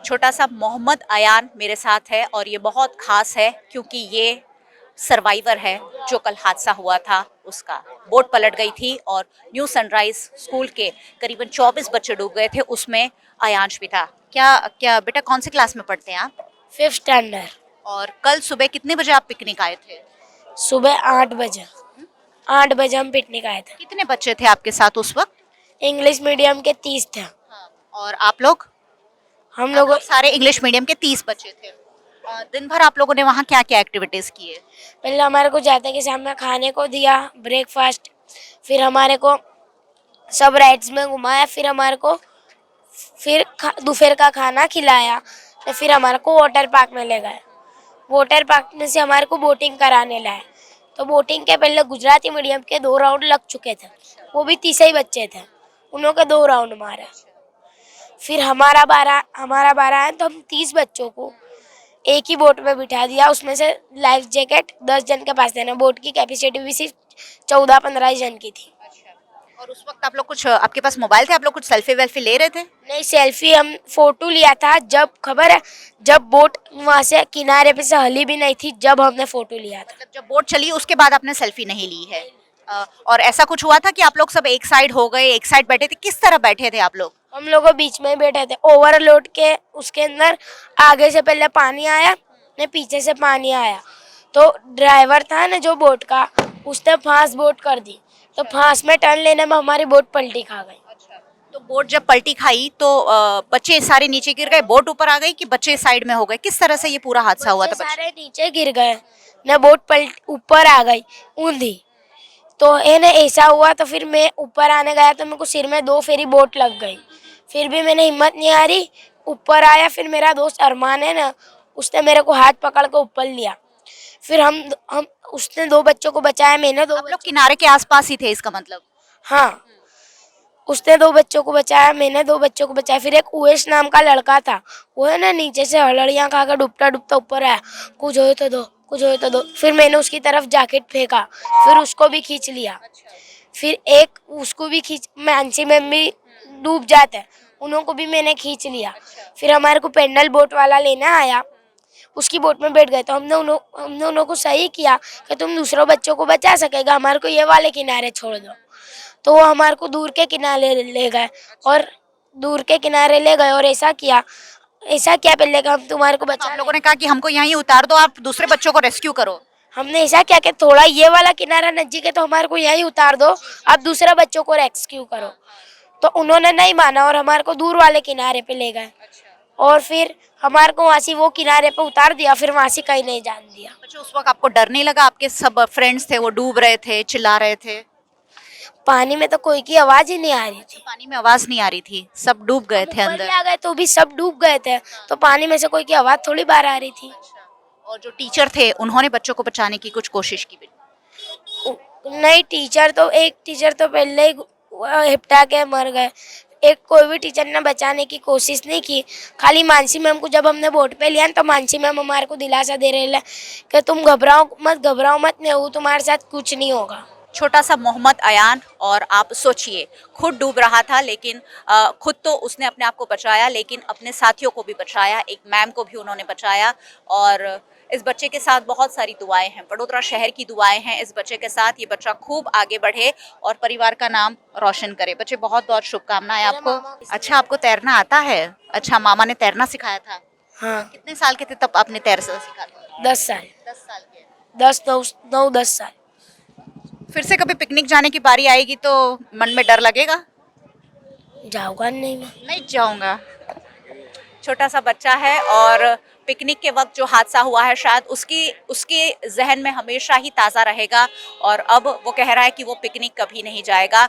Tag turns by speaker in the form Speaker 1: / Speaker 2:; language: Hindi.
Speaker 1: छोटा सा मोहम्मद अयान मेरे साथ है और ये बहुत ख़ास है क्योंकि ये सर्वाइवर है जो कल हादसा हुआ था उसका। बोट पलट गई थी और न्यू सनराइज स्कूल के करीबन 24 बच्चे डूब गए थे, उसमें अयांश भी था। क्या क्या बेटा, कौन से क्लास में पढ़ते हैं आप?
Speaker 2: 5th standard.
Speaker 1: और कल सुबह कितने बजे आप पिकनिक आए थे?
Speaker 2: सुबह 8 बजे। 8 बजे हम पिकनिक आए थे।
Speaker 1: कितने बच्चे थे आपके साथ उस वक्त?
Speaker 2: इंग्लिश मीडियम के 30 थे।
Speaker 1: हाँ। और आप लोग?
Speaker 2: हम
Speaker 1: आप
Speaker 2: लोग
Speaker 1: लोग सारे इंग्लिश मीडियम के 30 बच्चे थे। दिन भर आप लोगों ने वहाँ क्या क्या एक्टिविटीज किए?
Speaker 2: पहले हमारे को जाते के सामने खाने को दिया, ब्रेकफास्ट। फिर हमारे को सब राइड्स में घुमाया। फिर हमारे को दोपहर का खाना खिलाया। तो फिर हमारे को वाटर पार्क में ले गए। वाटर पार्क में से हमारे को बोटिंग कराने लाए। तो बोटिंग के पहले गुजराती मीडियम के 2 राउंड लग चुके थे, वो भी 30 ही बच्चे थे, उन्होंने 2 राउंड मारे। फिर हमारा बारह है तो हम 30 बच्चों को एक ही बोट में बिठा दिया। उसमें से लाइफ जैकेट 10 जन के पास देना। बोट की कैपेसिटी भी सिर्फ 14-15 जन की थी।
Speaker 1: और उस वक्त आप लोग कुछ, आपके पास मोबाइल थे, आप लोग कुछ सेल्फी वेल्फी ले रहे थे?
Speaker 2: नहीं, सेल्फी हम फोटो लिया था जब, खबर है, जब बोट वहाँ से किनारे पे से हली भी नहीं थी, जब हमने फोटो लिया था।
Speaker 1: मतलब जब बोट चली उसके बाद आपने सेल्फी नहीं ली है? और ऐसा कुछ हुआ था कि आप लोग सब एक साइड हो गए, एक साइड बैठे थे, किस तरह बैठे थे आप लोग?
Speaker 2: हम लोग बीच में ही बैठे थे। ओवरलोड के उसके अंदर आगे से पहले पानी आया ने पीछे से पानी आया। तो ड्राइवर था ना जो बोट का, उसने फांस बोट कर दी। तो फांस में टर्न लेने में हमारी बोट पलटी खा गई।
Speaker 1: तो बोट जब पलटी खाई तो बच्चे सारे नीचे गिर गए, बोट ऊपर आ गई कि बच्चे साइड में हो गए? किस तरह से ये पूरा हादसा हुआ था?
Speaker 2: बच्चे सारे नीचे गिर गए न, बोट पलट ऊपर आ गई ऊंधी। तो है ना, ऐसा हुआ। तो फिर मैं ऊपर आने गया तो मेरे को सिर में 2 फेरी बोट लग गई। फिर भी मैंने हिम्मत नहीं हारी, ऊपर आया। फिर मेरा दोस्त अरमान है ना, उसने मेरे को हाथ पकड़ के ऊपर लिया। फिर हम उसने 2 बच्चों को बचाया, मैंने 2
Speaker 1: आप लोग किनारे के आसपास ही थे इसका मतलब?
Speaker 2: हाँ, उसने 2 बच्चों को बचाया, मैंने 2 बच्चों को बचाया। फिर एक उवेश नाम का लड़का था, वो है ना नीचे से हलड़ियाँ खा कर डूबता डूबता ऊपर आया। कुछ हो तो दो, कुछ हो तो दो। फिर मैंने उसकी तरफ जैकेट फेंका, फिर उसको भी खींच लिया। फिर एक उसको भी खींच, मानसी में भी डूब जाते हैं, उनको भी मैंने खींच लिया। फिर हमारे को पेंडल बोट वाला लेने आया, उसकी बोट में बैठ गए। तो हमने उनको सही किया कि तुम दूसरों बच्चों को बचा सकेगा, हमारे को ये वाले किनारे छोड़ दो। तो वो हमारे को दूर के किनारे ले गए और ऐसा किया पहले कि हम तुम्हारे को बचा।
Speaker 1: आप लोगों ने कहा कि हमको यहीं उतार दो, आप दूसरे बच्चों को रेस्क्यू करो?
Speaker 2: हमने ऐसा किया कि थोड़ा ये वाला किनारा नजदीक है तो हमारे को यहीं उतार दो, आप दूसरे बच्चों को रेस्क्यू करो। तो उन्होंने नहीं माना और हमारे को दूर वाले किनारे पे ले गए। और फिर हमारे को वहाँ से वो किनारे पे उतार दिया, फिर वहाँ से कहीं नहीं जान दिया।
Speaker 1: अच्छा, उस वक्त आपको डर नहीं लगा? आपके सब फ्रेंड्स थे वो डूब रहे थे, चिल्ला रहे थे?
Speaker 2: पानी में तो कोई की आवाज ही नहीं आ रही थी।
Speaker 1: पानी में आवाज नहीं आ रही थी, सब डूब गए थे
Speaker 2: ऊपर
Speaker 1: अंदर?
Speaker 2: ही आ गए तो भी सब डूब गए थे, तो पानी में से कोई की आवाज थोड़ी बाहर आ रही थी।
Speaker 1: और जो टीचर थे उन्होंने बच्चों को बचाने की कुछ कोशिश की?
Speaker 2: नहीं, एक टीचर तो पहले ही हिपटा के मर गए। एक कोई भी टीचर ने बचाने की कोशिश नहीं की। खाली मानसी मैम को जब हमने बोट पे लिया तो मानसी मैम हमारे को दिलासा दे रहे कि तुम घबराओ मत, मैं हूँ तुम्हारे साथ, कुछ नहीं होगा।
Speaker 1: छोटा सा मोहम्मद अयान, और आप सोचिए, खुद डूब रहा था लेकिन खुद तो उसने अपने आप को बचाया, लेकिन अपने साथियों को भी बचाया, एक मैम को भी उन्होंने बचाया। और इस बच्चे के साथ बहुत सारी दुआएं हैं, वडोदरा शहर की दुआएं हैं इस बच्चे के साथ। ये बच्चा खूब आगे बढ़े और परिवार का नाम रोशन करे। बच्चे, बहुत बहुत शुभकामनाएं आपको। अच्छा, आपको तैरना आता है? अच्छा, मामा ने तैरना सिखाया था?
Speaker 2: हाँ।
Speaker 1: कितने साल के थे तब आपने तैरना सीखा था?
Speaker 2: 10 साल।
Speaker 1: 10 साल के?
Speaker 2: 10 साल।
Speaker 1: फिर से कभी पिकनिक जाने की बारी आएगी तो मन में डर लगेगा?
Speaker 2: जाऊंगा नहीं मैं।
Speaker 1: नहीं जाऊंगा। छोटा सा बच्चा है और पिकनिक के वक्त जो हादसा हुआ है शायद उसके जहन में हमेशा ही ताज़ा रहेगा, और अब वो कह रहा है कि वो पिकनिक कभी नहीं जाएगा।